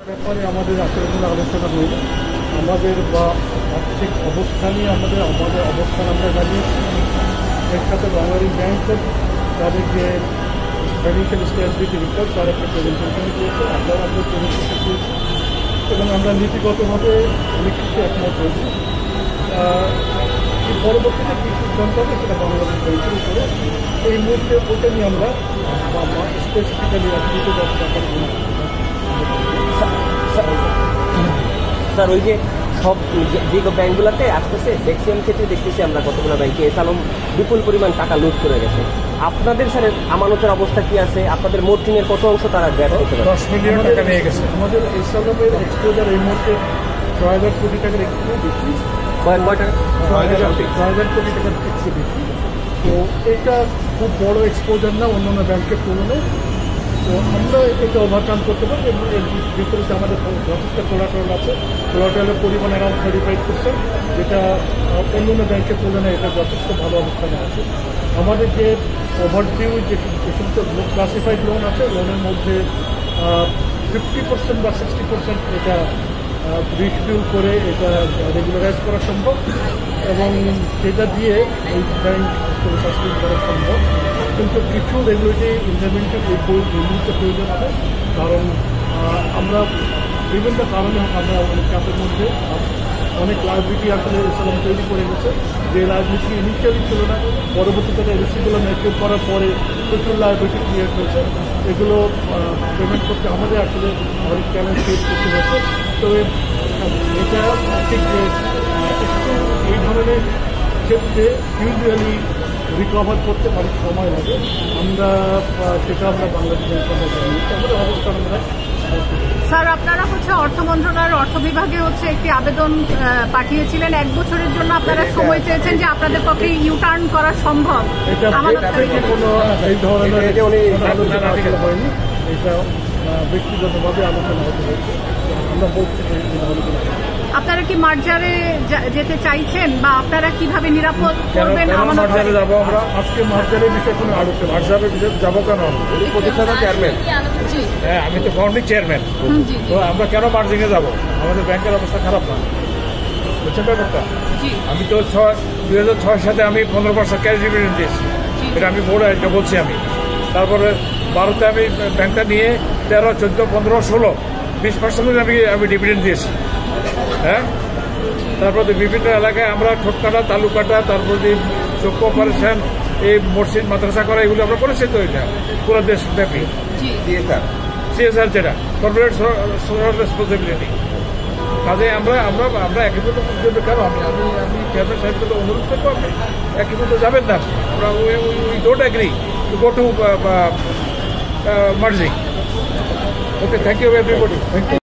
ব্যাপারে আমাদের আসলে কোনো আলোচনা হইল আমাদের বা আর্থিক অবস্থানই আমাদের অবস্থান আমরা জানিয়েছি। এর সাথে বাংলাদেশ ব্যাংকের তাদের যে ফাইন্যান্সিয়াল স্টেবিলিটি রিপোর্ট তার একটা প্রেজেন্টেশন দিয়েছে, আমরাও আমাদের প্রেজেন্টেশন দিয়েছি এবং আমরা নীতিগতভাবে অনেক কিছু একমত হয়েছি। পরবর্তীতে কী সিদ্ধান্ত হবে সেটা বাংলাদেশ ব্যাংকের উপরে। এই মুহূর্তে ওটা নিয়ে আমরা স্পেসিফিক্যালি অসুবিধা ব্যাপারে স্যার ওই যে সব যে ব্যাংকগুলোতে আসতেছে ম্যাক্সিমাম ক্ষেত্রে দেখতেছি আমরা কতগুলো ব্যাংকে এসালম বিপুল পরিমাণ টাকা লুট করে গেছে। আপনাদের স্যার আমানতের অবস্থা কি আছে? আপনাদের মোট ঋণের কত অংশ তারা গ্র্যাব করতে পারে? 10 মিলিয়ন টাকা নিয়ে গেছে। আমাদের এসালমের এক্সপোজার এই মুহূর্তে 6,000 কোটি টাকার একটু বেশি। 6,000 কোটি টাকার একটু বেশি। তো এটা খুব বড় এক্সপোজার না অন্যান্য ব্যাংকের তুলনায়। তো আমরা এটা ওভারকাম করতে পারি এবং এর বিপরীতে আমাদের যথেষ্ট কোলাটেরাল আছে। কোলাটেরালের পরিমাণ অ্যারাউন্ড 35%, যেটা অন্যান্য ব্যাংকের তুলনায় এটা যথেষ্ট ভালো অবস্থানে আছে। আমাদের যে ওভারডিউ যে সমস্ত ক্লাসিফাইড লোন আছে, লোনের মধ্যে 50% বা 60% এটা রিডিউ করে এটা রেগুলারাইজ করা সম্ভব এবং সেটা দিয়ে এই ব্যাংক সাসপেন্ড করা সম্ভব। কিন্তু কিছু রেগুলেটরি ইন্টারভেনশন এই মুহূর্তে প্রয়োজন হবে, কারণ আমরা বিভিন্ন কারণে আমরা অনেক চাপের মধ্যে অনেক লাইবিলিটি আসলে ইসলাম তৈরি করে গেছে। যে লাইবিলিটি ইনিশিয়ালি ছিল না, পরবর্তীতে এলসিগুলো ম্যাচিউর করার পরে প্রচুর লাইবিলিটি ক্রিয়েট হয়েছে। এগুলো পেমেন্ট করতে আমাদের আসলে অনেক চ্যালেঞ্জ ফেস করতে হচ্ছে। তো এটা ঠিক যে একটু এই ধরনের ক্ষেত্রে ইউজুয়ালি রিকভার করতে অনেক সময় লাগে। সেটা আমরা বাংলাদেশের কথা জানিয়েছি, আমাদের অবস্থান আমরা। স্যার আপনারা অর্থ মন্ত্রণালয়ের অর্থ বিভাগে একটি আবেদন পাঠিয়েছিলেন, 1 বছরের জন্য আপনারা সময় চেয়েছেন যে আপনাদের পক্ষে ইউটার্ন করা সম্ভব। কোনো এই ধরনের আলোচনা হয়নি, এটা ব্যক্তিগতভাবে আলোচনা হতে হয়েছে। আমরা বলছি আপনারা কি মার্জারে যেতে চাইছেন বা আপনারা কিভাবে নিরাপদ করবেন? মার্জারে যাবো আমরা। আজকে মার্জারের বিষয়ে কোনো আলোচনা মার্জারের বিষয়ে যাবো কেন? প্রতিষ্ঠানের চেয়ারম্যান, হ্যাঁ আমি তো ফাউন্ডিং চেয়ারম্যান। তো আমরা কেন মার্জিংয়ে যাবো? আমাদের ব্যাংকের অবস্থা খারাপ না, বুঝছেন ব্যাপারটা? আমি তো 2006 সালে আমি 15% ক্যাশ ডিভিডেন্ড দিয়েছি, এটা আমি বোর্ডে এটা বলছি আমি। তারপরে 12তে আমি ব্যাংকটা নিয়ে 13, 14, 15, 16, 20% আমি ডিভিডেন্ড দিয়েছি। হ্যাঁ, তারপরে বিভিন্ন এলাকায় আমরা ঠোঁটকাটা, তালুকাটা, তারপরে চক্ষু অপারেশন, এই মসজিদ মাদ্রাসা করা, এগুলো আমরা করেছি। তো এটা পুরো দেশব্যাপী সিএসআর যেটা কর্পোরেট সোশ্যাল রেসপন্সিবিলিটি। কাজে আমরা একীভূত পর্যন্ত কেন আমি চেয়ারম্যান সাহেবকে তো অনুরোধ করবো, আপনি একীভূত যাবেন না। আমরা we don't agree to go to merging. Okay, thank you everybody. Thank you.